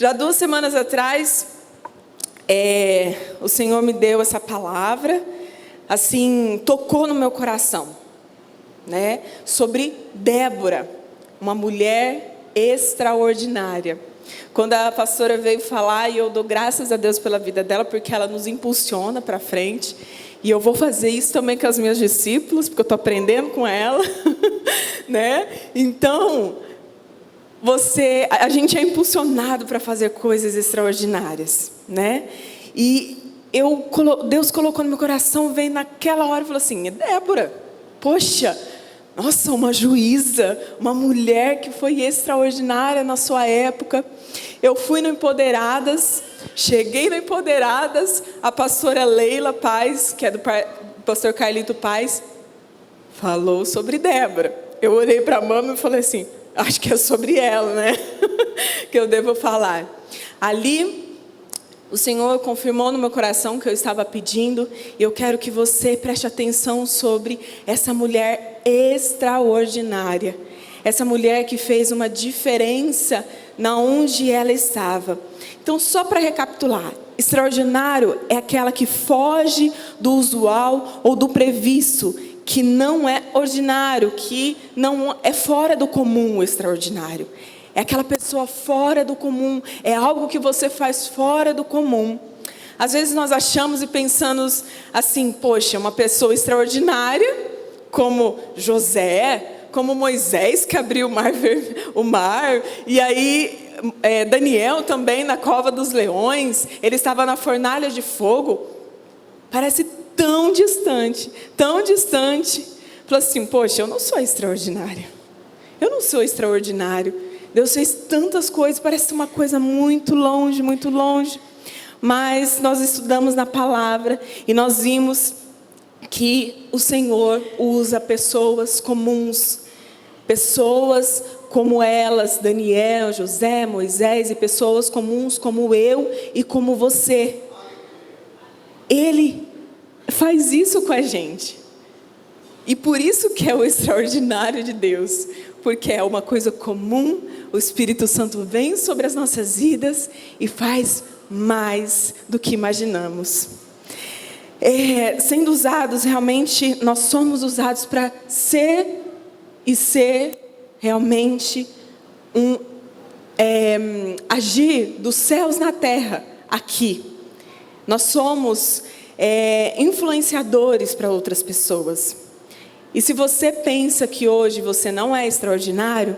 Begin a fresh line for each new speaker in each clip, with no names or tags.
Já 2 semanas atrás, o Senhor me deu essa palavra, assim, tocou no meu coração, né? Sobre Débora, uma mulher extraordinária. Quando a pastora veio falar, e eu dou graças a Deus pela vida dela, porque ela nos impulsiona para frente. E eu vou fazer isso também com as minhas discípulas, porque eu estou aprendendo com ela, né? Então, a gente é impulsionado para fazer coisas extraordinárias, né? E Deus colocou no meu coração, veio naquela hora e falou assim: Débora, poxa, nossa, uma juíza, uma mulher que foi extraordinária na sua época. Eu fui no Empoderadas, cheguei no Empoderadas, a pastora Leila Paz, que é do pastor Carlito Paz, falou sobre Débora. Eu olhei para a mama e falei assim: acho que é sobre ela, né? Que eu devo falar. Ali, o Senhor confirmou no meu coração que eu estava pedindo, e eu quero que você preste atenção sobre essa mulher extraordinária. Essa mulher que fez uma diferença na onde ela estava. Então, só para recapitular, extraordinário é aquela que foge do usual ou do previsto, que não é ordinário, que não é fora do comum o extraordinário. É aquela pessoa fora do comum, é algo que você faz fora do comum. Às vezes nós achamos e pensamos assim: poxa, uma pessoa extraordinária, como José, como Moisés que abriu o mar, e aí Daniel também na cova dos leões, ele estava na fornalha de fogo. Parece tão distante, tão distante. Falou assim: poxa, eu não sou extraordinário. Eu não sou extraordinário. Deus fez tantas coisas, parece uma coisa muito longe, muito longe. Mas nós estudamos na palavra e nós vimos que o Senhor usa pessoas comuns, pessoas como elas, Daniel, José, Moisés, e pessoas comuns como eu e como você. Ele faz isso com a gente. E por isso que é o extraordinário de Deus, porque é uma coisa comum. O Espírito Santo vem sobre as nossas vidas e faz mais do que imaginamos. Sendo usados, realmente, nós somos usados para ser realmente agir dos céus na terra, aqui. Nós somos influenciadores para outras pessoas. E se você pensa que hoje você não é extraordinário,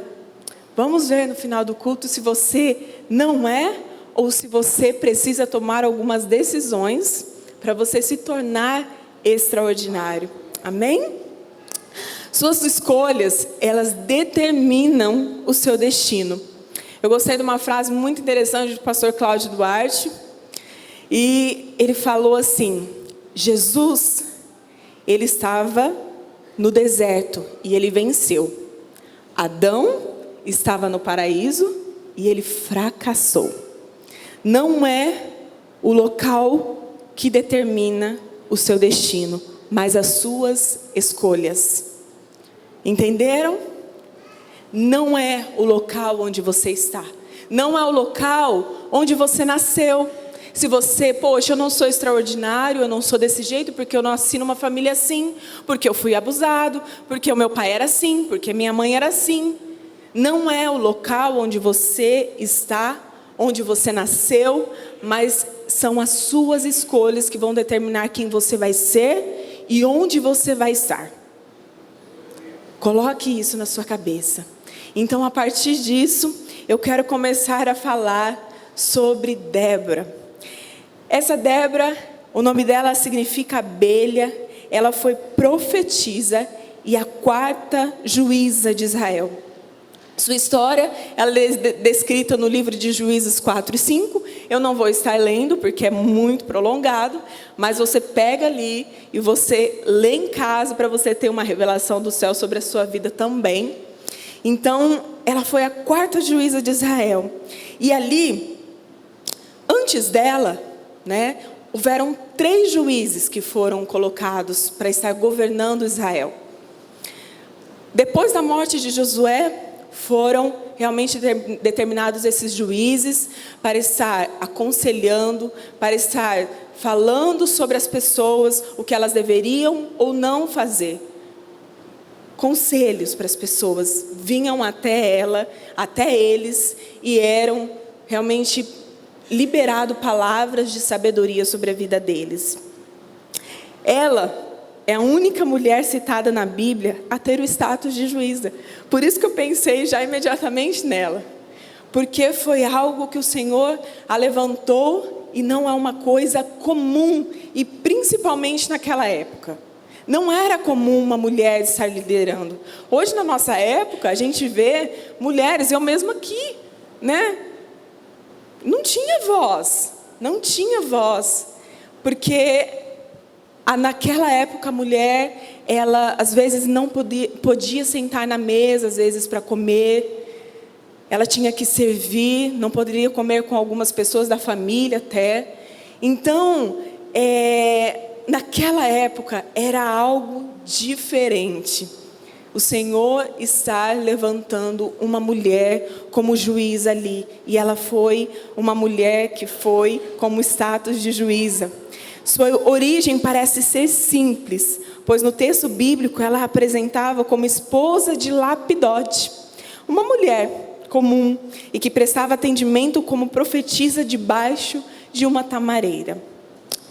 vamos ver no final do culto se você não é, ou se você precisa tomar algumas decisões para você se tornar extraordinário. Amém? Suas escolhas, elas determinam o seu destino. Eu gostei de uma frase muito interessante do pastor Cláudio Duarte. E ele falou assim: Jesus, ele estava no deserto e ele venceu. Adão estava no paraíso e ele fracassou. Não é o local que determina o seu destino, mas as suas escolhas. Entenderam? Não é o local onde você está. Não é o local onde você nasceu. Se você, poxa, eu não sou extraordinário, eu não sou desse jeito, porque eu nasci numa família assim, porque eu fui abusado, porque o meu pai era assim, porque minha mãe era assim. Não é o local onde você está, onde você nasceu, mas são as suas escolhas que vão determinar quem você vai ser e onde você vai estar. Coloque isso na sua cabeça. Então, a partir disso, eu quero começar a falar sobre Débora. Essa Débora, o nome dela significa abelha. Ela foi profetisa e a 4ª juíza de Israel. Sua história, ela é descrita no livro de Juízes 4 e 5. Eu não vou estar lendo porque é muito prolongado, mas você pega ali e você lê em casa para você ter uma revelação do céu sobre a sua vida também. Então, ela foi a 4ª juíza de Israel. E ali, antes dela, houveram 3 juízes que foram colocados para estar governando Israel. Depois da morte de Josué, foram realmente determinados esses juízes para estar aconselhando, para estar falando sobre as pessoas, o que elas deveriam ou não fazer. Conselhos para as pessoas vinham até ela, até eles, e eram realmente liberadas palavras de sabedoria sobre a vida deles. Ela é a única mulher citada na Bíblia a ter o status de juíza. Por isso que eu pensei já imediatamente nela. Porque foi algo que o Senhor a levantou e não é uma coisa comum, e principalmente naquela época. Não era comum uma mulher estar liderando. Hoje, na nossa época, a gente vê mulheres, eu mesma aqui, né? Não tinha voz. Porque naquela época a mulher, ela às vezes não podia sentar na mesa, às vezes para comer. Ela tinha que servir, não poderia comer com algumas pessoas da família até. Então, naquela época era algo diferente. O Senhor está levantando uma mulher como juíza ali. E ela foi uma mulher que foi como status de juíza. Sua origem parece ser simples, pois no texto bíblico ela a apresentava como esposa de Lapidote, uma mulher comum e que prestava atendimento como profetisa debaixo de uma tamareira.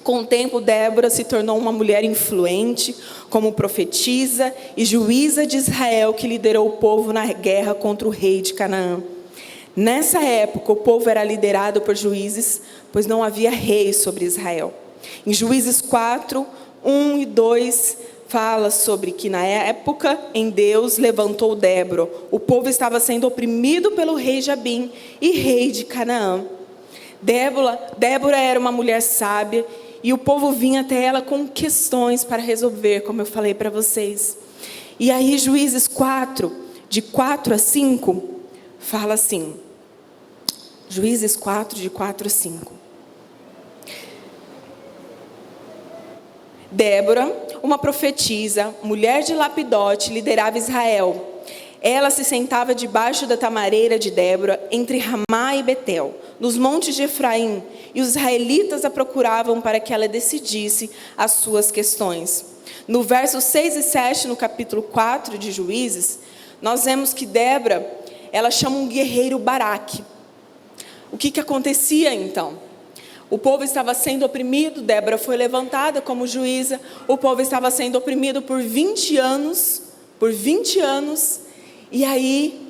Com o tempo, Débora se tornou uma mulher influente como profetisa e juíza de Israel, que liderou o povo na guerra contra o rei de Canaã. Nessa época, o povo era liderado por juízes, pois não havia rei sobre Israel. Em Juízes 4, 1 e 2, fala sobre que na época em Deus levantou Débora. O povo estava sendo oprimido pelo rei Jabim e rei de Canaã. Débora era uma mulher sábia e o povo vinha até ela com questões para resolver, como eu falei para vocês. E aí Juízes 4, de 4 a 5, fala assim. Juízes 4, de 4 a 5. Débora, uma profetisa, mulher de Lapidote, liderava Israel. Ela se sentava debaixo da tamareira de Débora, entre Ramá e Betel, nos montes de Efraim, e os israelitas a procuravam para que ela decidisse as suas questões. No versos 6 e 7, no capítulo 4 de Juízes, nós vemos que Débora, ela chama um guerreiro Baraque. O que acontecia então? O povo estava sendo oprimido, Débora foi levantada como juíza, o povo estava sendo oprimido por 20 anos, e aí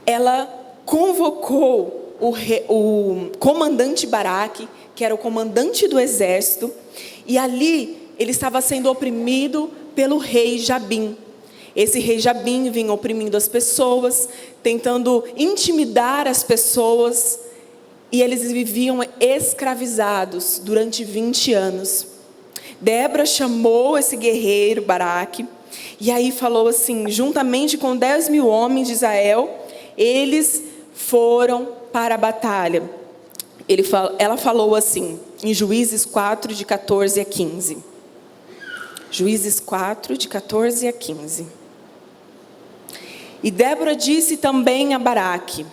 ela convocou o comandante Baraque, que era o comandante do exército, e ali ele estava sendo oprimido pelo rei Jabim. Esse rei Jabim vinha oprimindo as pessoas, tentando intimidar as pessoas, e eles viviam escravizados durante 20 anos. Débora chamou esse guerreiro Baraque, e aí falou assim, juntamente com 10.000 homens de Israel, eles foram para a batalha. Ela falou assim, em Juízes 4, de 14 a 15. Juízes 4, de 14 a 15. E Débora disse também a Baraque: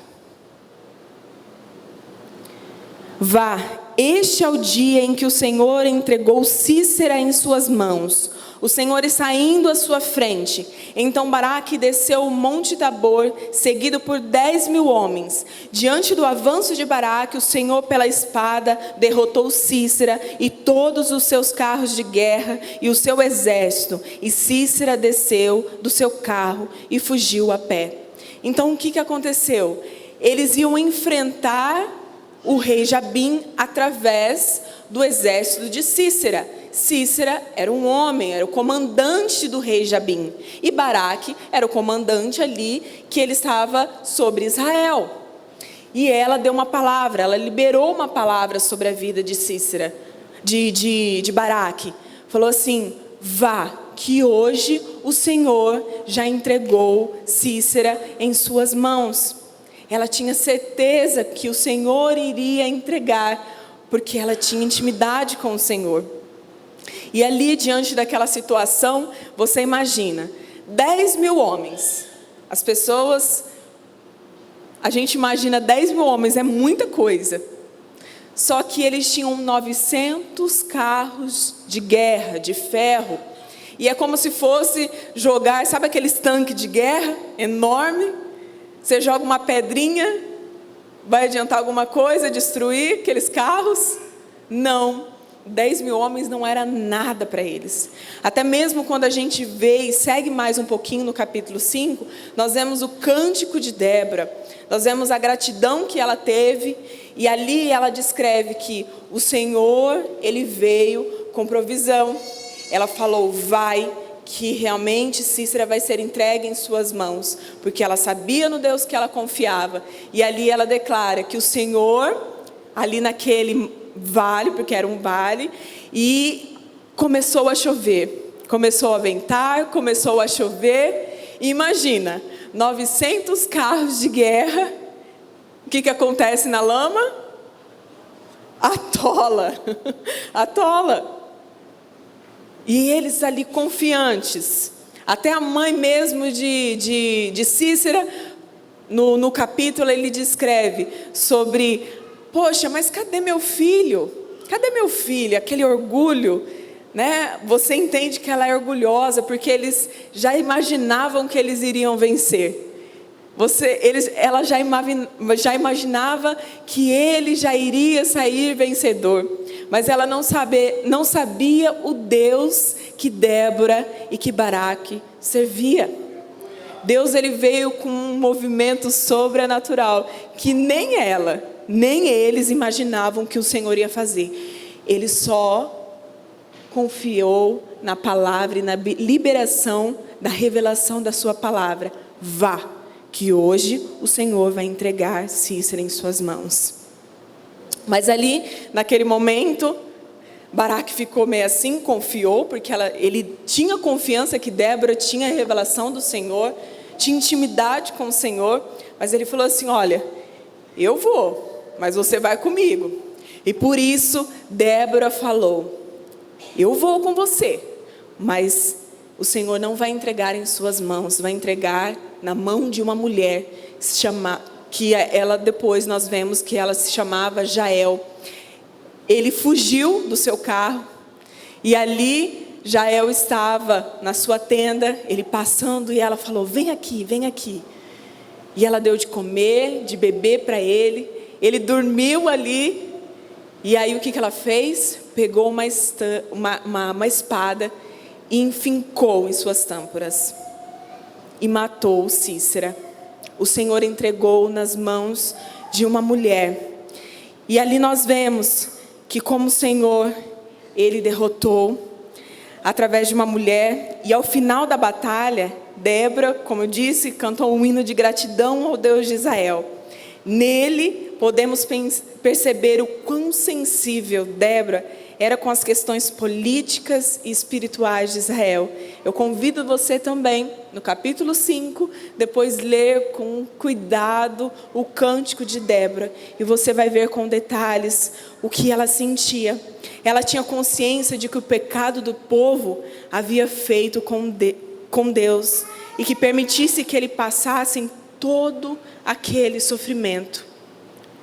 vá, este é o dia em que o Senhor entregou Sísera em suas mãos. O Senhor está indo à sua frente. Então Baraque desceu o monte Tabor, seguido por 10.000 homens. Diante do avanço de Baraque, o Senhor pela espada derrotou Sísera e todos os seus carros de guerra e o seu exército. E Sísera desceu do seu carro e fugiu a pé. Então o que aconteceu? Eles iam enfrentar o rei Jabim através do exército de Sísera. Sísera era um homem, era o comandante do rei Jabim. E Baraque era o comandante ali que ele estava sobre Israel. E ela deu uma palavra, ela liberou uma palavra sobre a vida de Sísera, de Baraque. Falou assim: vá, que hoje o Senhor já entregou Sísera em suas mãos. Ela tinha certeza que o Senhor iria entregar, porque ela tinha intimidade com o Senhor. E ali, diante daquela situação, você imagina, 10.000 homens, as pessoas A gente imagina 10 mil homens, é muita coisa. Só que eles tinham 900 carros de guerra, de ferro. E é como se fosse jogar, sabe aqueles tanques de guerra enorme? Você joga uma pedrinha, vai adiantar alguma coisa, destruir aqueles carros? Não. 10 mil homens não era nada para eles. Até mesmo quando a gente vê e segue mais um pouquinho no capítulo 5, nós vemos o cântico de Débora, nós vemos a gratidão que ela teve, e ali ela descreve que o Senhor, Ele veio com provisão. Ela falou, vai, que realmente Cícera vai ser entregue em suas mãos, porque ela sabia no Deus que ela confiava. E ali ela declara que o Senhor, ali naquele vale, porque era um vale, e começou a chover, começou a ventar, começou a chover, e imagina, 900 carros de guerra, o que acontece na lama? Atola, atola, e eles ali confiantes, até a mãe mesmo de Cícera, no capítulo ele descreve sobre, poxa, mas cadê meu filho? Cadê meu filho? Aquele orgulho, né? Você entende que ela é orgulhosa, porque eles já imaginavam que eles iriam vencer. Ela já imaginava que ele já iria sair vencedor. Mas ela não sabia o Deus que Débora e que Baraque servia. Deus, ele veio com um movimento sobrenatural, que nem ela, nem eles imaginavam que o Senhor ia fazer. Ele só confiou na palavra e na liberação da revelação da sua palavra. Vá, que hoje o Senhor vai entregar Cícera em suas mãos. Mas ali, naquele momento, Baraque ficou meio assim, confiou, porque ele tinha confiança que Débora tinha a revelação do Senhor, tinha intimidade com o Senhor, mas ele falou assim, olha, eu vou, mas você vai comigo. E por isso Débora falou, eu vou com você, mas o Senhor não vai entregar em suas mãos, vai entregar na mão de uma mulher, que ela depois nós vemos que ela se chamava Jael. Ele fugiu do seu carro, e ali Jael estava na sua tenda, ele passando, e ela falou, vem aqui, vem aqui. E ela deu de comer, de beber para ele. Ele dormiu ali, e aí o que ela fez? Pegou uma espada e enfincou em suas tâmporas e matou Cícera. O Senhor entregou nas mãos de uma mulher, e ali nós vemos que como o Senhor, Ele derrotou através de uma mulher. E ao final da batalha, Débora, como eu disse, cantou um hino de gratidão ao Deus de Israel. Nele podemos perceber o quão sensível Débora era com as questões políticas e espirituais de Israel. Eu convido você também, no capítulo 5, depois ler com cuidado o cântico de Débora, e você vai ver com detalhes o que ela sentia. Ela tinha consciência de que o pecado do povo havia feito com Deus, e que permitisse que ele passasse em todo aquele sofrimento.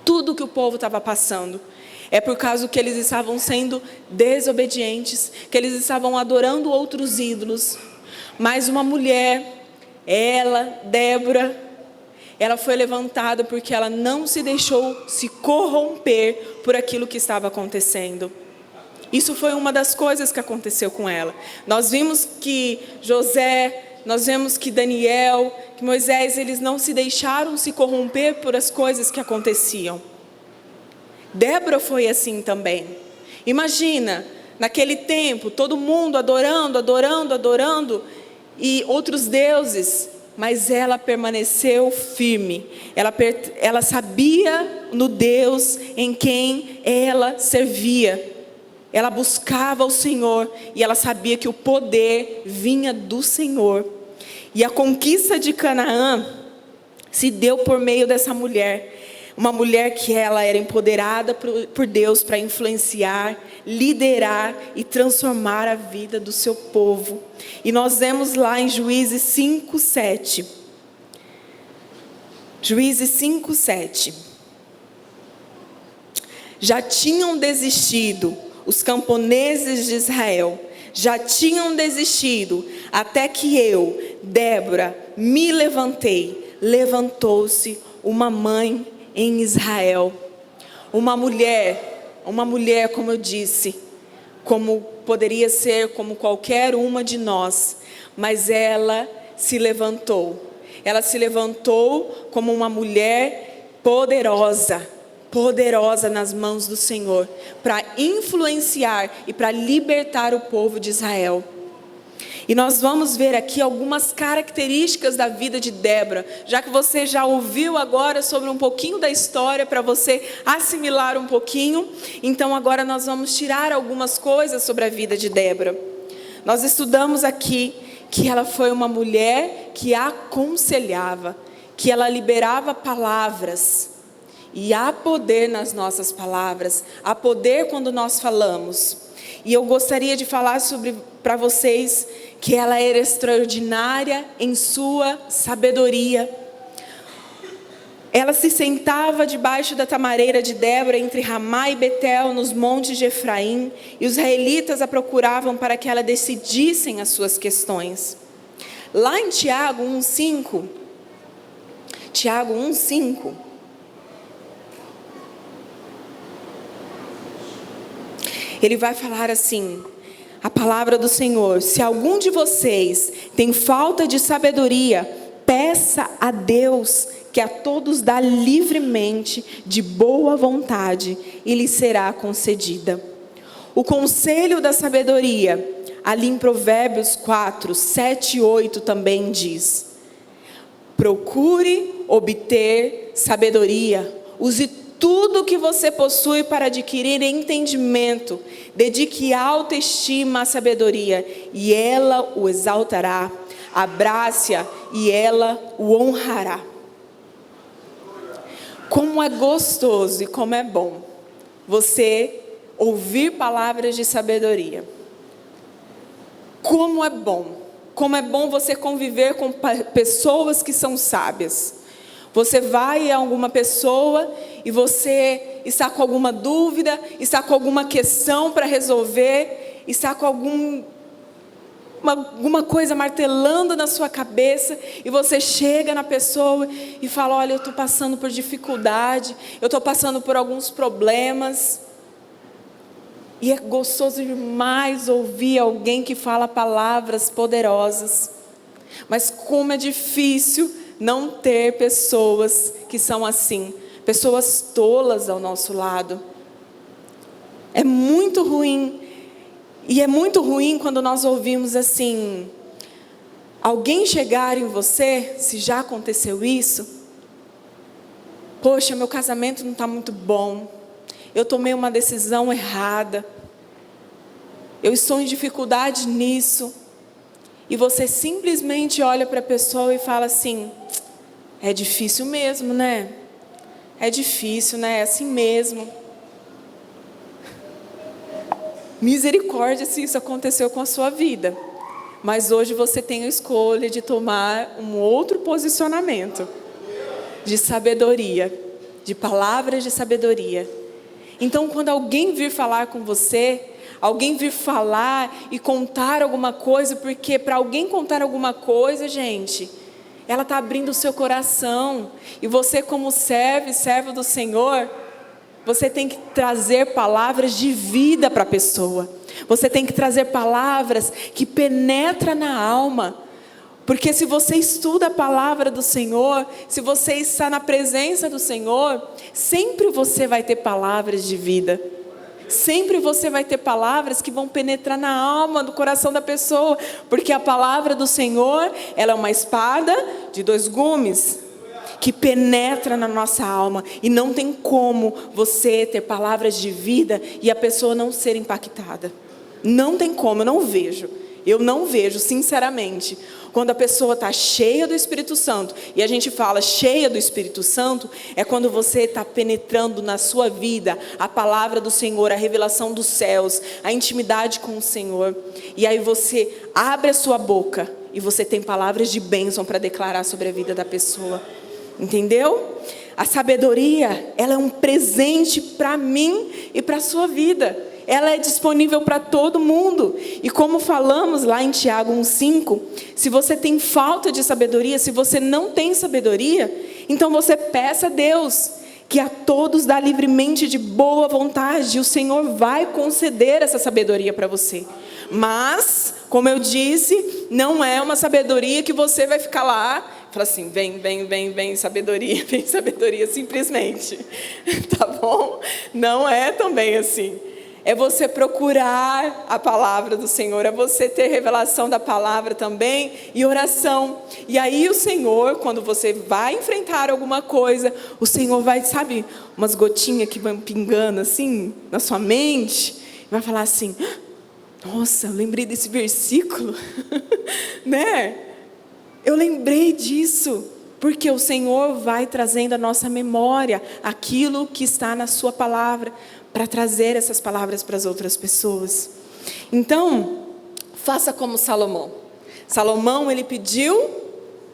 Tudo que o povo estava passando é por causa que eles estavam sendo desobedientes, que eles estavam adorando outros ídolos. Mas uma mulher, Débora, ela foi levantada porque ela não se deixou se corromper por aquilo que estava acontecendo. Isso foi uma das coisas que aconteceu com ela. Nós vimos que José, nós vemos que Daniel, que Moisés, eles não se deixaram se corromper por as coisas que aconteciam. Débora foi assim também. Imagina, naquele tempo, todo mundo adorando, e outros deuses, mas ela permaneceu firme. Ela sabia no Deus em quem ela servia. Ela buscava o Senhor, e ela sabia que o poder vinha do Senhor. E a conquista de Canaã se deu por meio dessa mulher. Uma mulher que ela era empoderada por Deus para influenciar, liderar e transformar a vida do seu povo. E nós vemos lá em Juízes 5:7. Juízes 5:7. Já tinham desistido os camponeses de Israel, já tinham desistido, até que eu, Débora, me levantei. Levantou-se uma mãe em Israel. Uma mulher, como eu disse, como poderia ser como qualquer uma de nós, mas ela se levantou. Ela se levantou como uma mulher poderosa nas mãos do Senhor, para influenciar e para libertar o povo de Israel. E nós vamos ver aqui algumas características da vida de Débora, já que você já ouviu agora sobre um pouquinho da história, para você assimilar um pouquinho. Então agora nós vamos tirar algumas coisas sobre a vida de Débora. Nós estudamos aqui que ela foi uma mulher que aconselhava, que ela liberava palavras. E há poder nas nossas palavras, há poder quando nós falamos. E eu gostaria de falar para vocês que ela era extraordinária em sua sabedoria. Ela se sentava debaixo da tamareira de Débora, entre Ramá e Betel, nos montes de Efraim, e os israelitas a procuravam para que ela decidissem as suas questões. Lá em Tiago 1:5, ele vai falar assim, a palavra do Senhor: se algum de vocês tem falta de sabedoria, peça a Deus, que a todos dá livremente, de boa vontade, e lhe será concedida. O conselho da sabedoria, ali em Provérbios 4:7 e 8 também diz: procure obter sabedoria, use tudo o que você possui para adquirir entendimento, dedique autoestima à sabedoria, e ela o exaltará, abrace-a e ela o honrará. Como é gostoso e como é bom você ouvir palavras de sabedoria. Como é bom você conviver com pessoas que são sábias. Você vai a alguma pessoa e você está com alguma dúvida, está com alguma questão para resolver, está com alguma coisa martelando na sua cabeça, e você chega na pessoa e fala: olha, eu estou passando por dificuldade, eu estou passando por alguns problemas. E é gostoso demais ouvir alguém que fala palavras poderosas. Mas como é difícil não ter pessoas que são assim, pessoas tolas ao nosso lado. É muito ruim. E é muito ruim quando nós ouvimos assim, alguém chegar em você, se já aconteceu isso: poxa, meu casamento não está muito bom, eu tomei uma decisão errada, eu estou em dificuldade nisso. E você simplesmente olha para a pessoa e fala assim: é difícil mesmo, né? É difícil, né? É assim mesmo. Misericórdia se isso aconteceu com a sua vida. Mas hoje você tem a escolha de tomar um outro posicionamento de sabedoria, de palavras de sabedoria. Então, quando alguém vir falar com você, alguém vir falar e contar alguma coisa, porque para alguém contar alguma coisa, gente, ela está abrindo o seu coração. E você, como servo do Senhor, você tem que trazer palavras de vida para a pessoa. Você tem que trazer palavras que penetram na alma. Porque se você estuda a palavra do Senhor, se você está na presença do Senhor, sempre você vai ter palavras de vida. Sempre você vai ter palavras que vão penetrar na alma, no coração da pessoa. Porque a palavra do Senhor, ela é uma espada de 2 gumes, que penetra na nossa alma. E não tem como você ter palavras de vida e a pessoa não ser impactada. Não tem como, eu não vejo, sinceramente. Quando a pessoa está cheia do Espírito Santo, e a gente fala cheia do Espírito Santo, é quando você está penetrando na sua vida a palavra do Senhor, a revelação dos céus, a intimidade com o Senhor. E aí você abre a sua boca e você tem palavras de bênção para declarar sobre a vida da pessoa. entendeu? A sabedoria, ela é um presente para mim e para a sua vida. Ela é disponível para todo mundo. E como falamos lá em Tiago 1,5, se você tem falta de sabedoria, se você não tem sabedoria, então você peça a Deus, que a todos dá livremente de boa vontade, e o Senhor vai conceder essa sabedoria para você. Mas, como eu disse, não é uma sabedoria que você vai ficar lá, fala assim, vem sabedoria, simplesmente, tá bom? Não é também assim. É você procurar a palavra do Senhor, é você ter revelação da palavra também e oração. E aí o Senhor, quando você vai enfrentar alguma coisa, o Senhor vai, sabe, umas gotinhas que vão pingando assim na sua mente, e vai falar assim, nossa, eu lembrei desse versículo, né? Eu lembrei disso, porque o Senhor vai trazendo à nossa memória aquilo que está na sua palavra, para trazer essas palavras para as outras pessoas. Então, faça como Salomão. Salomão, ele pediu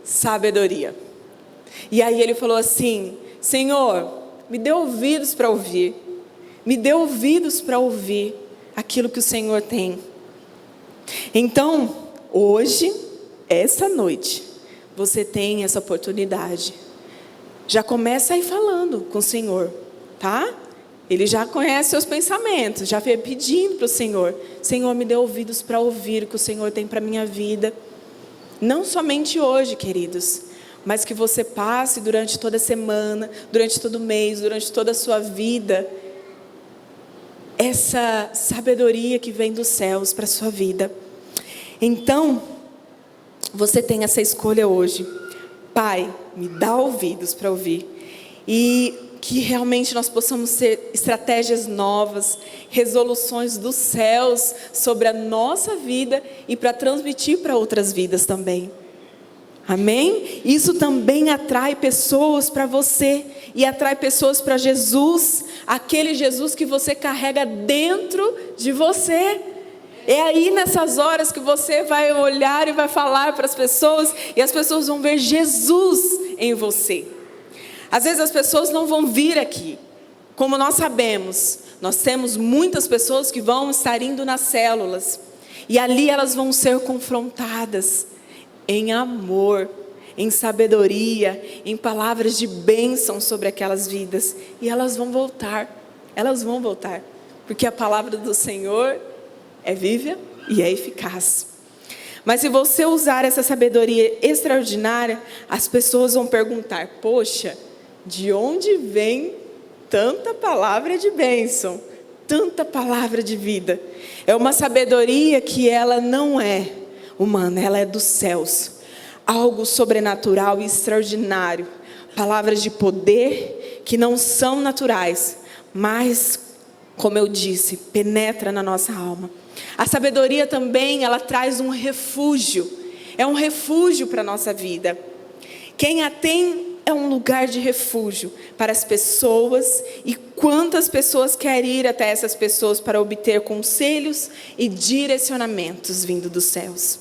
sabedoria. E aí ele falou assim, Senhor, me dê ouvidos para ouvir. Me dê ouvidos para ouvir aquilo que o Senhor tem. Então, hoje, essa noite, você tem essa oportunidade. Já começa aí falando com o Senhor, tá? Ele já conhece seus pensamentos, já foi pedindo para o Senhor. Senhor, me dê ouvidos para ouvir o que o Senhor tem para a minha vida. Não somente hoje, queridos, mas que você passe durante toda a semana, durante todo o mês, durante toda a sua vida, essa sabedoria que vem dos céus para a sua vida. Então, você tem essa escolha hoje. Pai, me dá ouvidos para ouvir. E que realmente nós possamos ter estratégias novas, resoluções dos céus sobre a nossa vida e para transmitir para outras vidas também. Amém? Isso também atrai pessoas para você e atrai pessoas para Jesus, aquele Jesus que você carrega dentro de você. É aí nessas horas que você vai olhar e vai falar para as pessoas e as pessoas vão ver Jesus em você. Às vezes as pessoas não vão vir aqui. Como nós sabemos, nós temos muitas pessoas que vão estar indo nas células. E ali elas vão ser confrontadas em amor, em sabedoria, em palavras de bênção sobre aquelas vidas. E elas vão voltar. Porque a palavra do Senhor é viva e é eficaz. Mas se você usar essa sabedoria extraordinária, as pessoas vão perguntar, poxa, de onde vem tanta palavra de bênção, tanta palavra de vida? É uma sabedoria que ela não é humana, ela é dos céus. Algo sobrenatural e extraordinário. Palavras de poder que não são naturais, mas, como eu disse, penetra na nossa alma. A sabedoria também, ela traz um refúgio. É um refúgio para a nossa vida. Quem a tem é um lugar de refúgio para as pessoas. E quantas pessoas querem ir até essas pessoas para obter conselhos e direcionamentos vindo dos céus.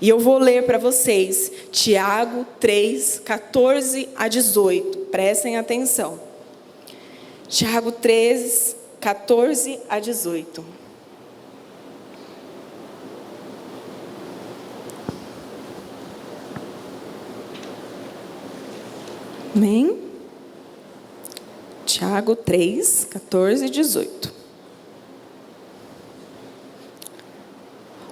E eu vou ler para vocês Tiago 3, 14 a 18. Prestem atenção. Tiago 3, 14 a 18. Amém? Tiago 3, 14 e 18.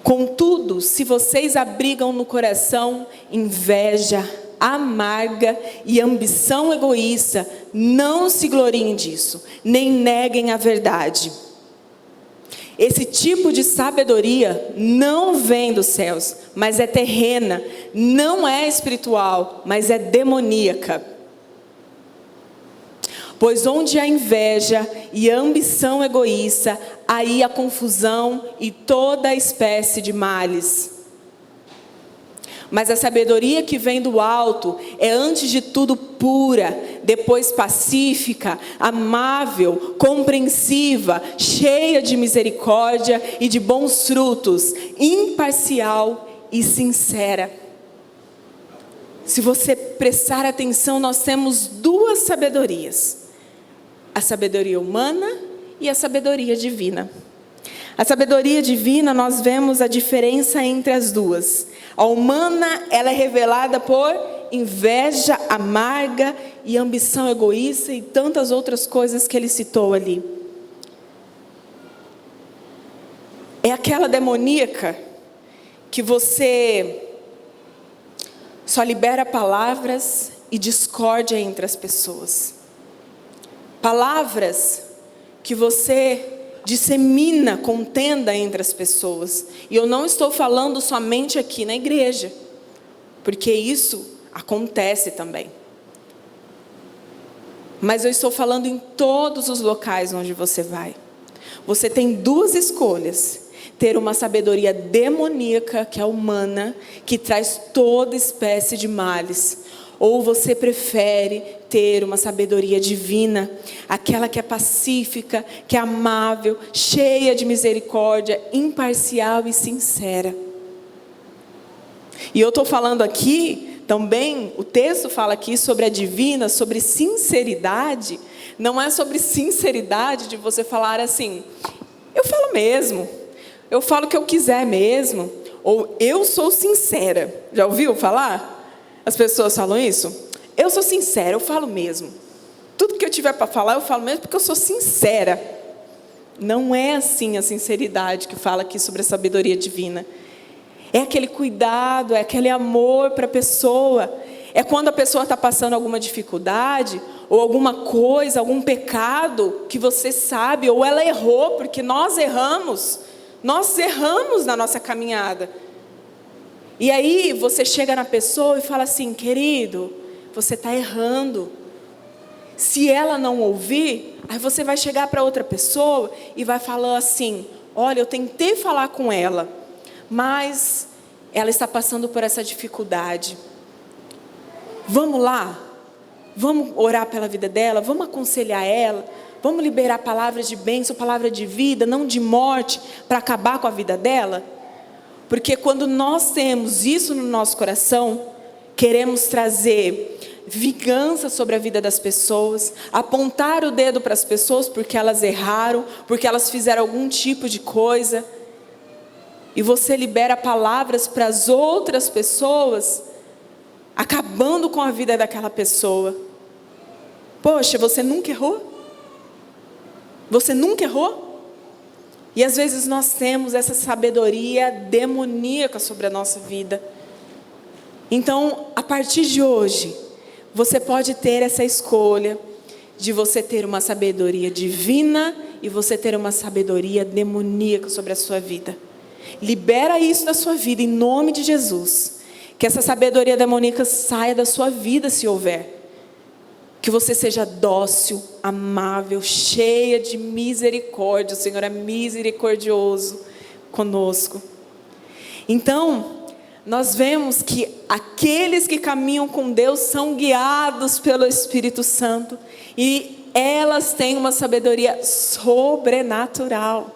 Contudo, se vocês abrigam no coração inveja, amarga e ambição egoísta, não se gloriem disso, nem neguem a verdade. Esse tipo de sabedoria não vem dos céus, mas é terrena, não é espiritual, mas é demoníaca. Pois onde há inveja e ambição egoísta, aí há confusão e toda espécie de males. Mas a sabedoria que vem do alto é antes de tudo pura, depois pacífica, amável, compreensiva, cheia de misericórdia e de bons frutos, imparcial e sincera. se você prestar atenção, nós temos duas sabedorias: a sabedoria humana e a sabedoria divina. A sabedoria divina, nós vemos a diferença entre as duas. A humana, ela é revelada por inveja amarga e ambição egoísta e tantas outras coisas que ele citou ali. É aquela demoníaca que você só libera palavras e discórdia entre as pessoas. Palavras que você dissemina contenda entre as pessoas. E eu não estou falando somente aqui na igreja, porque isso acontece também. Mas eu estou falando em todos os locais onde você vai. Você tem duas escolhas: ter uma sabedoria demoníaca, que é humana, que traz toda espécie de males, ou você prefere ter uma sabedoria divina, aquela que é pacífica, que é amável, cheia de misericórdia, imparcial e sincera. E eu estou falando aqui também, o texto fala aqui sobre a divina, sobre sinceridade. Não é sobre sinceridade de você falar assim: eu falo mesmo, eu falo o que eu quiser mesmo, ou eu sou sincera. Já ouviu falar? As pessoas falam isso. Eu sou sincera, eu falo mesmo. Tudo que eu tiver para falar, eu falo mesmo porque eu sou sincera. Não é assim a sinceridade que fala aqui sobre a sabedoria divina. É aquele cuidado, é aquele amor para a pessoa. É quando a pessoa está passando alguma dificuldade, ou alguma coisa, algum pecado que você sabe, ou ela errou, porque nós erramos na nossa caminhada. E aí você chega na pessoa e fala assim: querido, você está errando. Se ela não ouvir, aí você vai chegar para outra pessoa e vai falar assim: olha, eu tentei falar com ela, mas ela está passando por essa dificuldade. Vamos lá, vamos orar pela vida dela, vamos aconselhar ela, vamos liberar palavras de bênção, palavra de vida, não de morte, para acabar com a vida dela. Porque quando nós temos isso no nosso coração, queremos trazer vingança sobre a vida das pessoas, apontar o dedo para as pessoas porque elas erraram, porque elas fizeram algum tipo de coisa, e você libera palavras para as outras pessoas, acabando com a vida daquela pessoa. Poxa, você nunca errou? Você nunca errou? E às vezes nós temos essa sabedoria demoníaca sobre a nossa vida. Então, a partir de hoje, você pode ter essa escolha de você ter uma sabedoria divina e você ter uma sabedoria demoníaca sobre a sua vida. Libera isso da sua vida em nome de Jesus. Que essa sabedoria demoníaca saia da sua vida, se houver. Que você seja dócil, amável, cheia de misericórdia. O Senhor é misericordioso conosco. Então, nós vemos que aqueles que caminham com Deus são guiados pelo Espírito Santo. E elas têm uma sabedoria sobrenatural.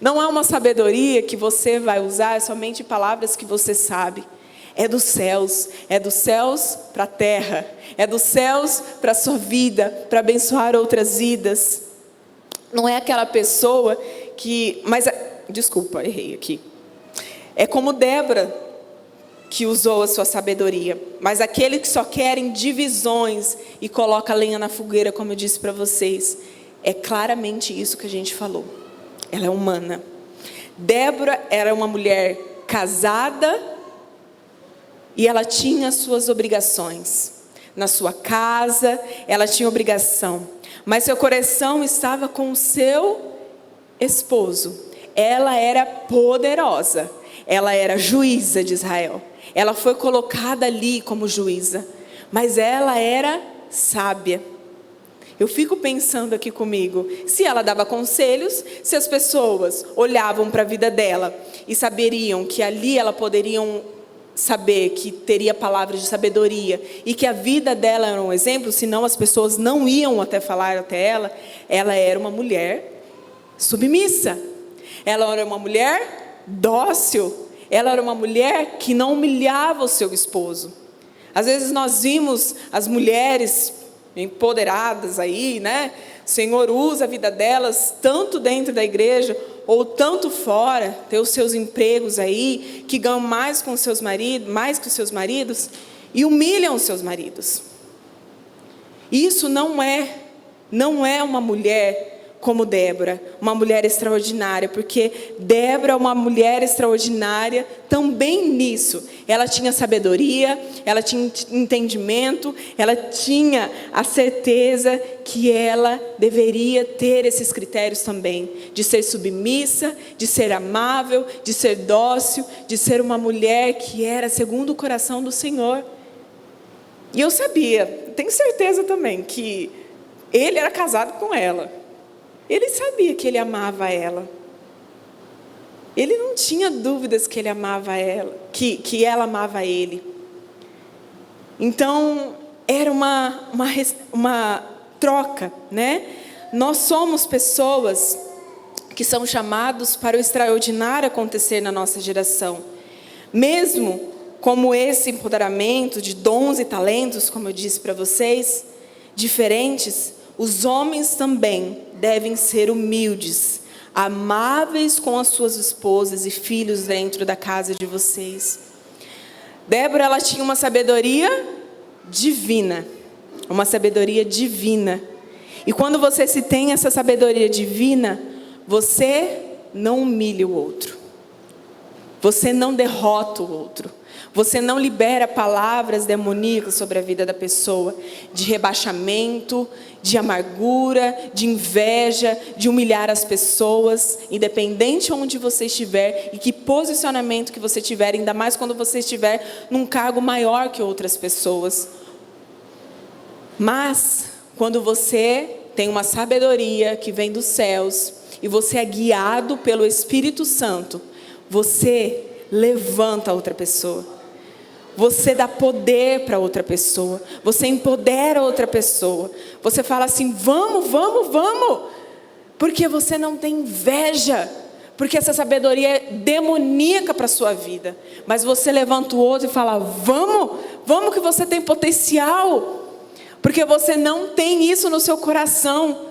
Não é uma sabedoria que você vai usar somente palavras que você sabe. É dos céus para a terra, é dos céus para a sua vida, para abençoar outras vidas. Não é aquela pessoa que, desculpa, errei aqui. É como Débora, que usou a sua sabedoria, mas aquele que só querem divisões e coloca lenha na fogueira, como eu disse para vocês, é claramente isso que a gente falou. Ela é humana. Débora era uma mulher casada, e ela tinha suas obrigações. Na sua casa, ela tinha obrigação. Mas seu coração estava com o seu esposo. Ela era poderosa. Ela era juíza de Israel. Ela foi colocada ali como juíza. Mas ela era sábia. Eu fico pensando aqui comigo, se ela dava conselhos, se as pessoas olhavam para a vida dela e saberiam que ali ela poderiam saber que teria palavras de sabedoria e que a vida dela era um exemplo, senão as pessoas não iam até falar até ela. Ela era uma mulher submissa, ela era uma mulher dócil, ela era uma mulher que não humilhava o seu esposo. Às vezes nós vimos as mulheres empoderadas aí, né? O Senhor usa a vida delas, tanto dentro da igreja, ou tanto fora, ter os seus empregos aí, que ganham mais com os seus maridos, mais que os seus maridos, e humilham os seus maridos. Isso não é uma mulher como Débora, uma mulher extraordinária, porque Débora é uma mulher extraordinária também nisso. Ela tinha sabedoria, ela tinha entendimento, ela tinha a certeza que ela deveria ter esses critérios também, de ser submissa, de ser amável, de ser dócil, de ser uma mulher que era segundo o coração do Senhor. E eu sabia, tenho certeza também, que ele era casado com ela. Ele sabia que ele amava ela. Ele não tinha dúvidas que ele amava ela, que ela amava ele. Então, era uma troca, né? Nós somos pessoas que são chamados para o extraordinário acontecer na nossa geração. Mesmo como esse empoderamento de dons e talentos, como eu disse para vocês, diferentes, os homens também devem ser humildes, amáveis com as suas esposas e filhos dentro da casa de vocês. Débora, ela tinha uma sabedoria divina, uma sabedoria divina. E quando você se tem essa sabedoria divina, você não humilha o outro, você não derrota o outro, você não libera palavras demoníacas sobre a vida da pessoa, de rebaixamento, de amargura, de inveja, de humilhar as pessoas, independente de onde você estiver e que posicionamento que você tiver, ainda mais quando você estiver num cargo maior que outras pessoas. Mas, quando você tem uma sabedoria que vem dos céus e você é guiado pelo Espírito Santo, você levanta outra pessoa. Você dá poder para outra pessoa. Você empodera outra pessoa. Você fala assim, vamos. Porque você não tem inveja. Porque essa sabedoria é demoníaca para a sua vida. Mas você levanta o outro e fala, vamos que você tem potencial. Porque você não tem isso no seu coração.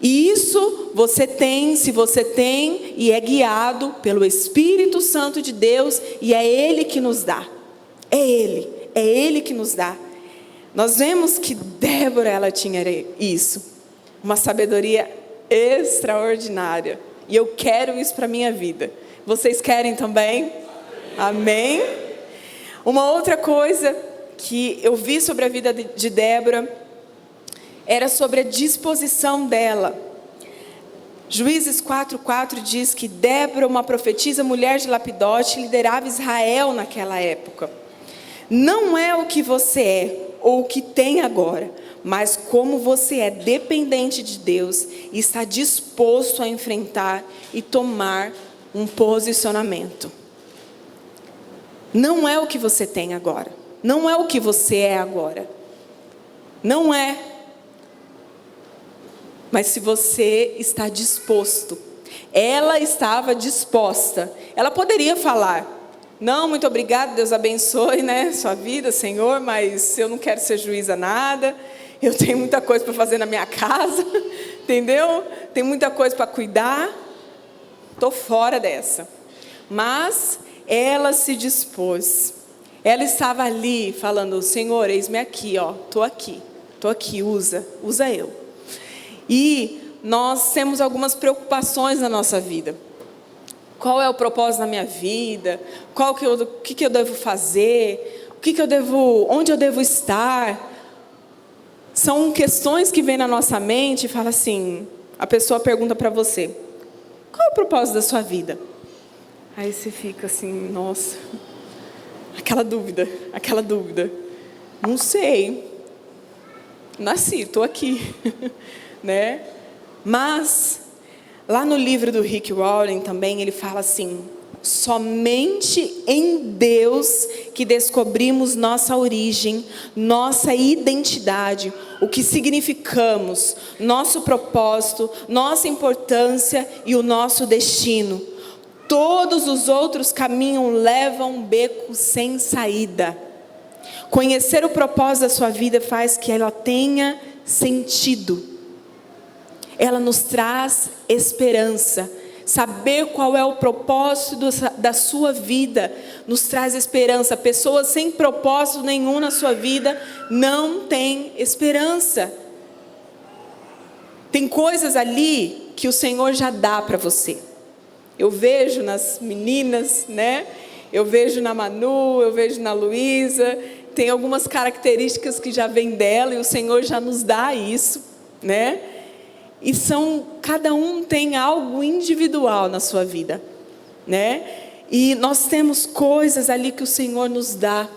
E isso você tem, se você tem, e é guiado pelo Espírito Santo de Deus, e é Ele que nos dá. É Ele que nos dá. Nós vemos que Débora, ela tinha isso, uma sabedoria extraordinária, e eu quero isso para a minha vida. Vocês querem também? Amém? Uma outra coisa que eu vi sobre a vida de Débora, era sobre a disposição dela. Juízes 4:4 diz que Débora, uma profetisa, mulher de Lapidote, liderava Israel naquela época. Não é o que você é ou o que tem agora, mas como você é dependente de Deus e está disposto a enfrentar e tomar um posicionamento. Não é o que você tem agora, não é o que você é agora, não é. Mas se você está disposto, ela estava disposta, ela poderia falar, não, muito obrigada, Deus abençoe, né, sua vida, Senhor, mas eu não quero ser juíza nada, eu tenho muita coisa para fazer na minha casa, entendeu? Tem muita coisa para cuidar, estou fora dessa. Mas ela se dispôs, ela estava ali falando, Senhor, eis-me aqui, estou aqui, usa eu. E nós temos algumas preocupações na nossa vida. Qual é o propósito da minha vida? O que eu devo fazer? Onde eu devo estar? São questões que vêm na nossa mente e fala assim, a pessoa pergunta para você, qual é o propósito da sua vida? Aí você fica assim, nossa, aquela dúvida. Não sei. Nasci, estou aqui. Né? Mas lá no livro do Rick Warren também ele fala assim, somente em Deus que descobrimos nossa origem, nossa identidade, o que significamos, nosso propósito, nossa importância e o nosso destino. Todos os outros caminhos levam um beco sem saída. Conhecer o propósito da sua vida faz que ela tenha sentido. Ela nos traz esperança. Saber qual é o propósito da sua vida nos traz esperança. Pessoas sem propósito nenhum na sua vida não têm esperança. Tem coisas ali que o Senhor já dá para você. Eu vejo nas meninas, né? Eu vejo na Manu, eu vejo na Luísa. Tem algumas características que já vêm dela e o Senhor já nos dá isso, né? E cada um tem algo individual na sua vida, né? E nós temos coisas ali que o Senhor nos dá.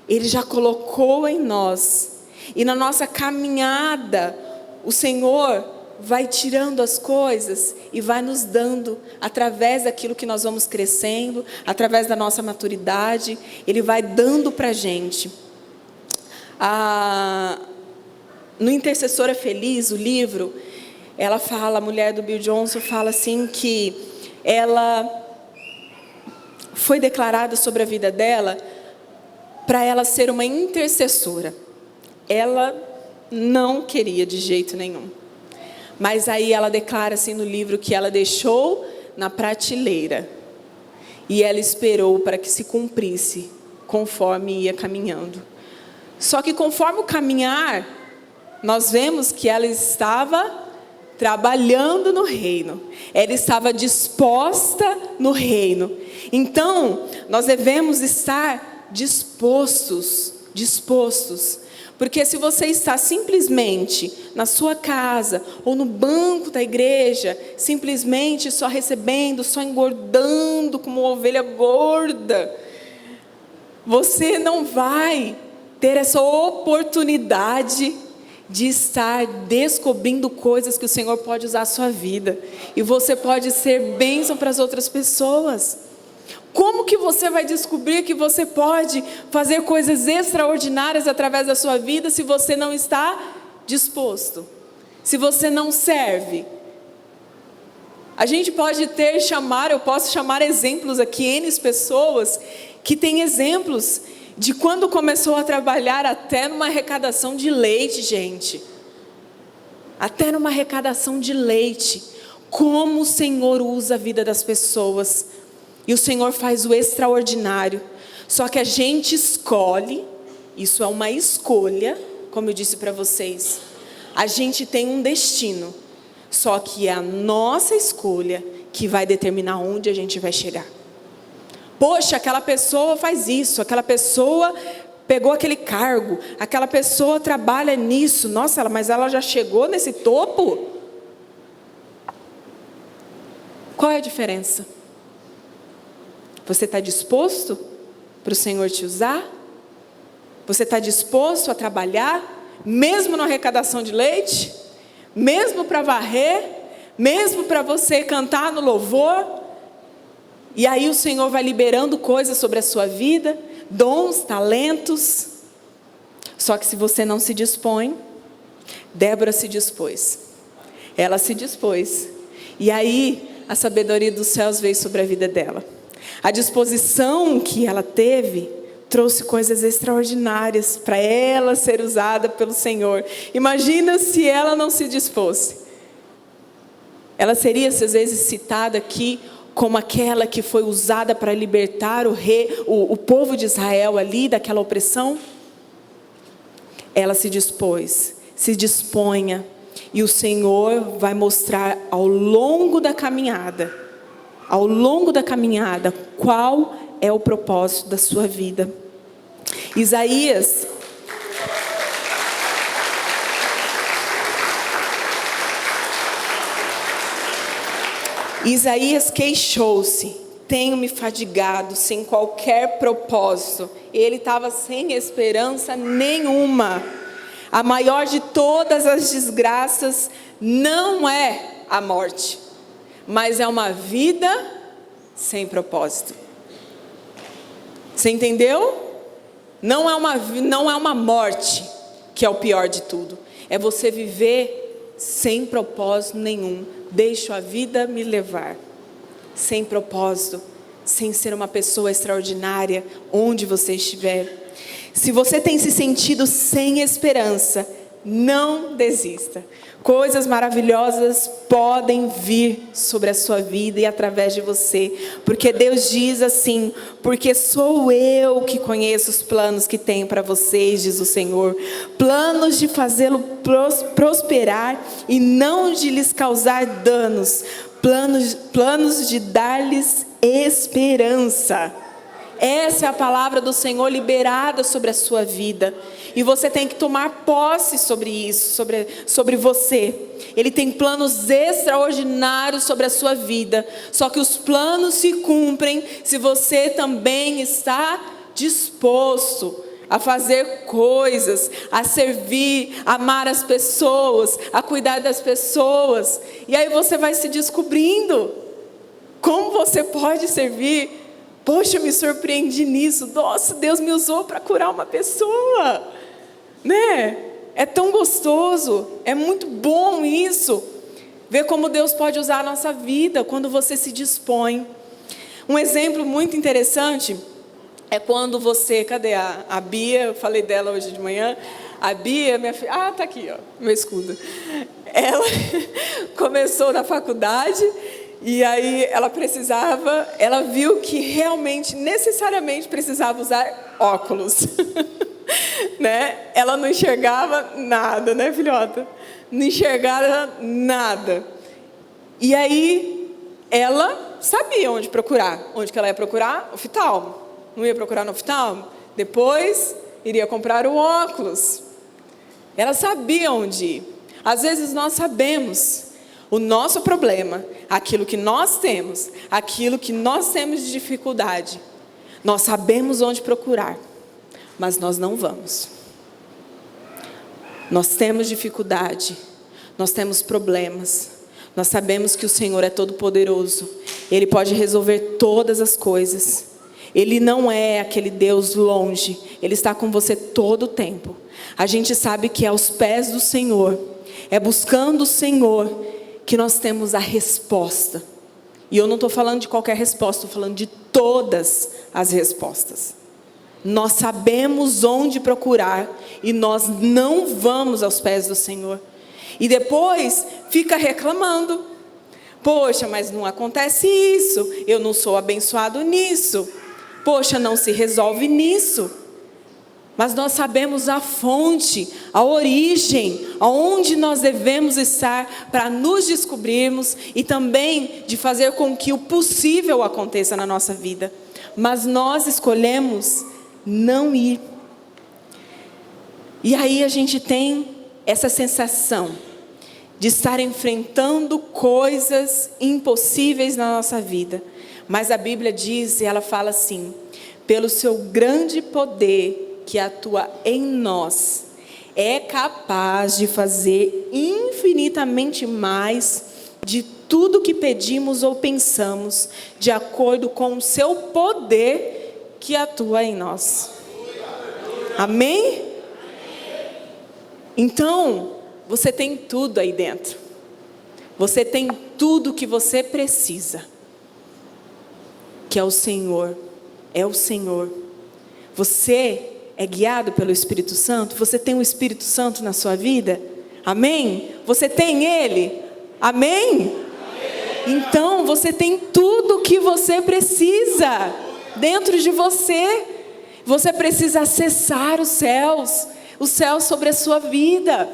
Ele já colocou em nós. E na nossa caminhada, o Senhor vai tirando as coisas e vai nos dando, através daquilo que nós vamos crescendo, através da nossa maturidade, Ele vai dando para a gente. No Intercessora Feliz, o livro, ela fala, a mulher do Bill Johnson fala assim que ela foi declarada sobre a vida dela para ela ser uma intercessora. Ela não queria de jeito nenhum. Mas aí ela declara assim no livro que ela deixou na prateleira. E ela esperou para que se cumprisse conforme ia caminhando. Só que conforme o caminhar, nós vemos que ela estava trabalhando no reino. Ela estava disposta no reino. Então, nós devemos estar dispostos. Porque se você está simplesmente na sua casa ou no banco da igreja, simplesmente só recebendo, só engordando como uma ovelha gorda, você não vai ter essa oportunidade de estar descobrindo coisas que o Senhor pode usar a sua vida. E você pode ser bênção para as outras pessoas. Como que você vai descobrir que você pode fazer coisas extraordinárias através da sua vida se você não está disposto? Se você não serve? A gente pode eu posso chamar exemplos aqui, N pessoas que têm exemplos de quando começou a trabalhar até numa arrecadação de leite, gente. Até numa arrecadação de leite. Como o Senhor usa a vida das pessoas. E o Senhor faz o extraordinário. Só que a gente escolhe, isso é uma escolha, como eu disse para vocês. A gente tem um destino. Só que é a nossa escolha que vai determinar onde a gente vai chegar. Poxa, aquela pessoa faz isso, aquela pessoa pegou aquele cargo, aquela pessoa trabalha nisso. Nossa, mas ela já chegou nesse topo? Qual é a diferença? Você está disposto para o Senhor te usar? Você está disposto a trabalhar, mesmo na arrecadação de leite? Mesmo para varrer? Mesmo para você cantar no louvor? E aí o Senhor vai liberando coisas sobre a sua vida, dons, talentos. Só que se você não se dispõe, Débora se dispôs. Ela se dispôs. E aí a sabedoria dos céus veio sobre a vida dela. A disposição que ela teve trouxe coisas extraordinárias para ela ser usada pelo Senhor. Imagina se ela não se dispôs. Ela seria, às vezes, citada aqui como aquela que foi usada para libertar o povo de Israel ali daquela opressão. Ela se dispôs, se disponha, e o Senhor vai mostrar ao longo da caminhada, qual é o propósito da sua vida. Isaías queixou-se: tenho me fadigado sem qualquer propósito. Ele estava sem esperança nenhuma. A maior de todas as desgraças não é a morte, mas é uma vida sem propósito. Você entendeu? Não é uma morte que é o pior de tudo. É você viver sem propósito nenhum. Deixo a vida me levar. Sem propósito. Sem ser uma pessoa extraordinária onde você estiver. Se você tem se sentido sem esperança, não desista. Coisas maravilhosas podem vir sobre a sua vida e através de você. Porque Deus diz assim: porque sou eu que conheço os planos que tenho para vocês, diz o Senhor. Planos de fazê-lo prosperar e não de lhes causar danos. Planos de dar-lhes esperança. Essa é a palavra do Senhor liberada sobre a sua vida. E você tem que tomar posse sobre isso, sobre você. Ele tem planos extraordinários sobre a sua vida. Só que os planos se cumprem se você também está disposto a fazer coisas, a servir, a amar as pessoas, a cuidar das pessoas. E aí você vai se descobrindo como você pode servir. Poxa, eu me surpreendi nisso. Nossa, Deus me usou para curar uma pessoa, né? É tão gostoso, é muito bom isso. Ver como Deus pode usar a nossa vida quando você se dispõe. Um exemplo muito interessante é quando você... Cadê a Bia? Eu falei dela hoje de manhã. A Bia, minha filha... Ah, tá aqui, ó, meu escudo. Ela começou na faculdade... E aí ela viu que realmente, necessariamente precisava usar óculos. Né? Ela não enxergava nada, né, filhota? Não enxergava nada. E aí ela sabia onde procurar. Onde que ela ia procurar? Oftalmo. Não ia procurar no oftalmo? Depois iria comprar o óculos. Ela sabia onde ir. Às vezes nós sabemos o nosso problema, aquilo que nós temos de dificuldade. Nós sabemos onde procurar, mas nós não vamos. Nós temos dificuldade, nós temos problemas. Nós sabemos que o Senhor é todo poderoso. Ele pode resolver todas as coisas. Ele não é aquele Deus longe. Ele está com você todo o tempo. A gente sabe que é aos pés do Senhor, é buscando o Senhor que nós temos a resposta. E eu não estou falando de qualquer resposta, estou falando de todas as respostas. Nós sabemos onde procurar e nós não vamos aos pés do Senhor. E depois fica reclamando. Poxa, mas não acontece isso. Eu não sou abençoado nisso. Poxa, não se resolve nisso. Mas nós sabemos a fonte, a origem, aonde nós devemos estar para nos descobrirmos e também de fazer com que o possível aconteça na nossa vida. Mas nós escolhemos não ir. E aí a gente tem essa sensação de estar enfrentando coisas impossíveis na nossa vida. Mas a Bíblia diz, e ela fala assim: pelo seu grande poder que atua em nós, é capaz de fazer infinitamente mais de tudo que pedimos ou pensamos, de acordo com o seu poder que atua em nós. Amém? Então, você tem tudo aí dentro. Você tem tudo que você precisa. Que é o Senhor. É o Senhor. Você é guiado pelo Espírito Santo? Você tem o Espírito Santo na sua vida? Amém? Você tem Ele? Amém? Então você tem tudo o que você precisa dentro de você. Você precisa acessar os céus sobre a sua vida.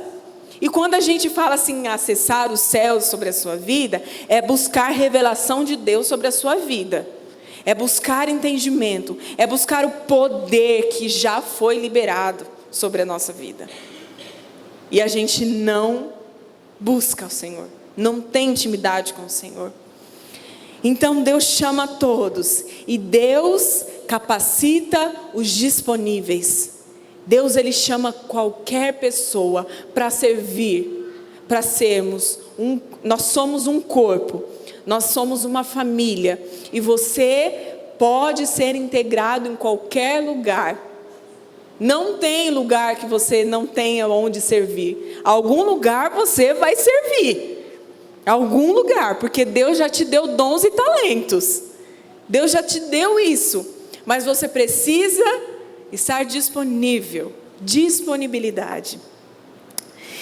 E quando a gente fala assim, acessar os céus sobre a sua vida, é buscar revelação de Deus sobre a sua vida. É buscar entendimento, é buscar o poder que já foi liberado sobre a nossa vida. E a gente não busca o Senhor, não tem intimidade com o Senhor. Então Deus chama a todos e Deus capacita os disponíveis. Deus, Ele chama qualquer pessoa para servir, para sermos nós somos um corpo. Nós somos uma família e você pode ser integrado em qualquer lugar. Não tem lugar que você não tenha onde servir. Algum lugar você vai servir. Algum lugar, porque Deus já te deu dons e talentos. Deus já te deu isso. Mas você precisa estar disponível, disponibilidade.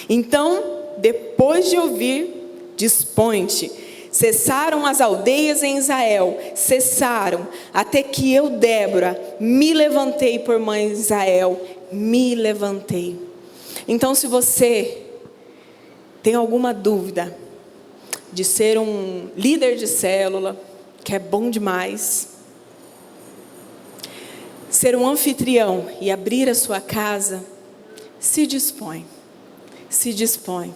Então, depois de ouvir, dispõe-te. Cessaram as aldeias em Israel, cessaram, até que eu, Débora, me levantei por mãe de Israel, me levantei. Então, se você tem alguma dúvida de ser um líder de célula, que é bom demais, ser um anfitrião e abrir a sua casa, se dispõe. Se dispõe.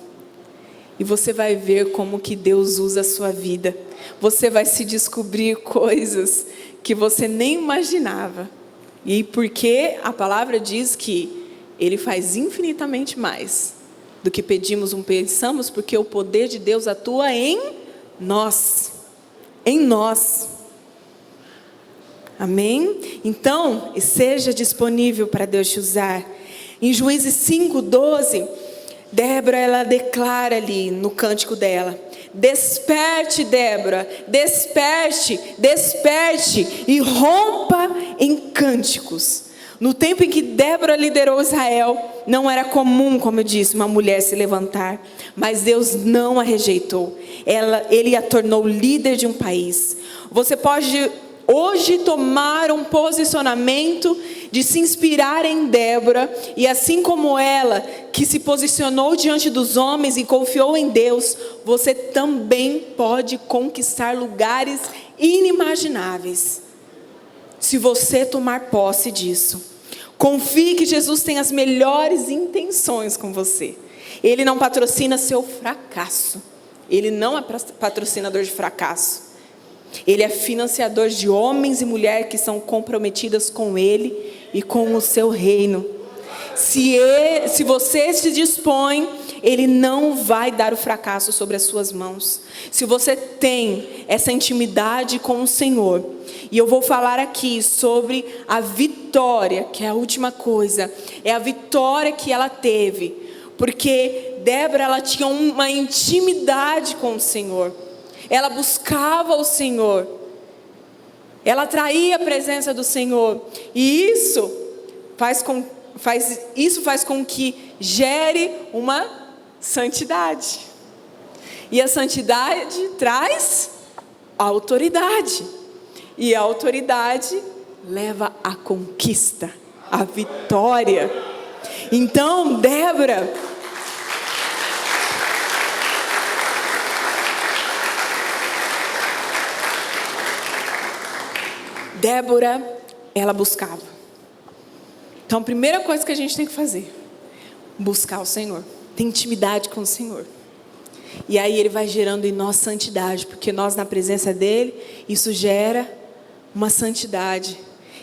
E você vai ver como que Deus usa a sua vida. Você vai se descobrir coisas que você nem imaginava. E porque a palavra diz que Ele faz infinitamente mais do que pedimos ou pensamos, porque o poder de Deus atua em nós. Em nós. Amém? Então, seja disponível para Deus te usar. Em Juízes 5:12, Débora, ela declara ali no cântico dela: desperte, Débora, desperte, desperte e rompa em cânticos. No tempo em que Débora liderou Israel, não era comum, como eu disse, uma mulher se levantar, mas Deus não a rejeitou. Ele a tornou líder de um país. Você pode hoje tomar um posicionamento de se inspirar em Débora, e assim como ela, que se posicionou diante dos homens e confiou em Deus, você também pode conquistar lugares inimagináveis, se você tomar posse disso. Confie que Jesus tem as melhores intenções com você. Ele não patrocina seu fracasso. Ele não é patrocinador de fracasso. Ele é financiador de homens e mulheres que são comprometidas com Ele e com o seu reino. Se você se dispõe, Ele não vai dar o fracasso sobre as suas mãos. Se você tem essa intimidade com o Senhor, e eu vou falar aqui sobre a vitória, que é a última coisa, é a vitória que ela teve, porque Débora, ela tinha uma intimidade com o Senhor, ela buscava o Senhor, ela atraía a presença do Senhor, e isso faz com que gere uma santidade, e a santidade traz autoridade, e a autoridade leva à conquista, à vitória. Então, Débora, ela buscava. Então, a primeira coisa que a gente tem que fazer, buscar o Senhor, ter intimidade com o Senhor. E aí Ele vai gerando em nós santidade, porque nós na presença dEle, isso gera uma santidade.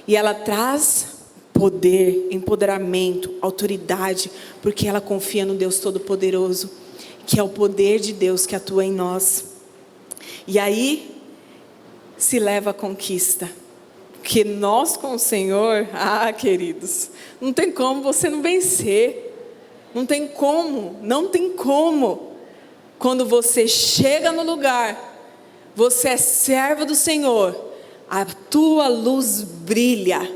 E ela traz poder, empoderamento, autoridade, porque ela confia no Deus Todo-Poderoso, que é o poder de Deus que atua em nós. E aí se leva a conquista. Porque nós com o Senhor, queridos, não tem como você não vencer. Não tem como. Quando você chega no lugar, você é servo do Senhor, a tua luz brilha.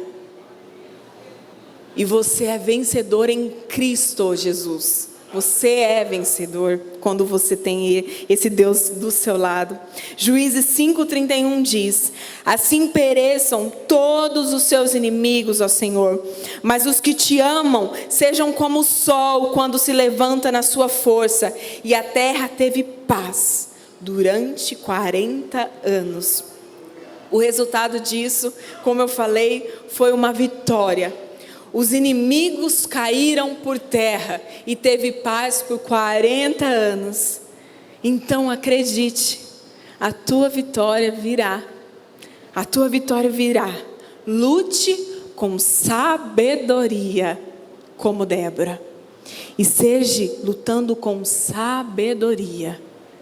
E você é vencedor em Cristo Jesus. Você é vencedor quando você tem esse Deus do seu lado. Juízes 5:31 diz: assim pereçam todos os seus inimigos, ó Senhor, mas os que te amam sejam como o sol quando se levanta na sua força. E a terra teve paz durante 40 anos. O resultado disso, como eu falei, foi uma vitória. Os inimigos caíram por terra e teve paz por 40 anos. Então acredite, a tua vitória virá. A tua vitória virá. Lute com sabedoria, como Débora. E seja lutando com sabedoria,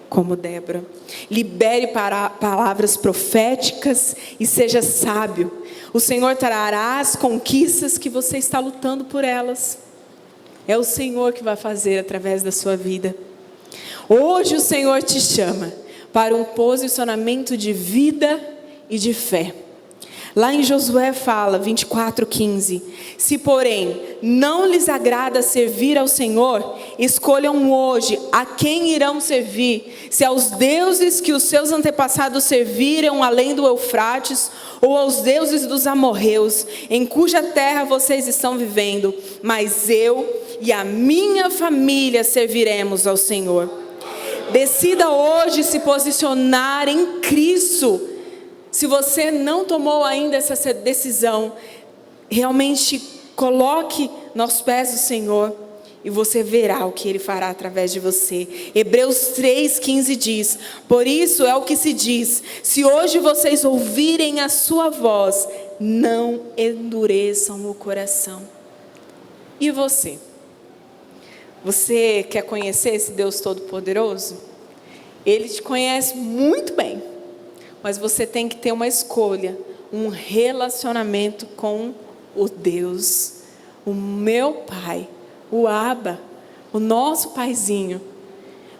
como Débora. Libere palavras proféticas e seja sábio. O Senhor trará as conquistas que você está lutando por elas. É o Senhor que vai fazer através da sua vida. Hoje o Senhor te chama para um posicionamento de vida e de fé. Lá em Josué fala, 24:15: se porém não lhes agrada servir ao Senhor, escolham hoje a quem irão servir, se aos deuses que os seus antepassados serviram além do Eufrates, ou aos deuses dos amorreus, em cuja terra vocês estão vivendo, mas eu e a minha família serviremos ao Senhor. Decida hoje se posicionar em Cristo. Se você não tomou ainda essa decisão, realmente coloque nos pés do Senhor e você verá o que Ele fará através de você. Hebreus 3:15 diz: por isso é o que se diz, se hoje vocês ouvirem a sua voz, não endureçam o coração. E você? Você quer conhecer esse Deus Todo-Poderoso? Ele te conhece muito bem, mas você tem que ter uma escolha, um relacionamento com o Deus, o meu Pai, o Abba, o nosso Paizinho.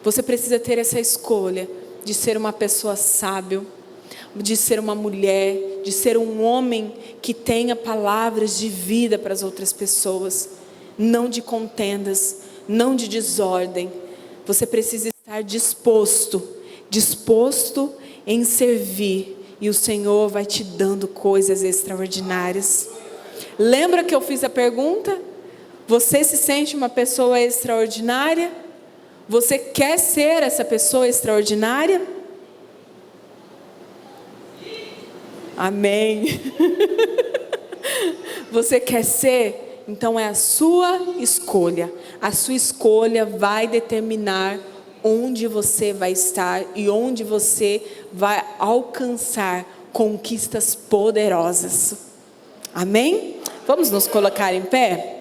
Você precisa ter essa escolha de ser uma pessoa sábia, de ser uma mulher, de ser um homem que tenha palavras de vida para as outras pessoas, não de contendas, não de desordem. Você precisa estar disposto em servir, e o Senhor vai te dando coisas extraordinárias. Lembra que eu fiz a pergunta? Você se sente uma pessoa extraordinária? Você quer ser essa pessoa extraordinária? Amém. Você quer ser? Então é a sua escolha. A sua escolha vai determinar onde você vai estar e onde você vai alcançar conquistas poderosas. Amém? Vamos nos colocar em pé?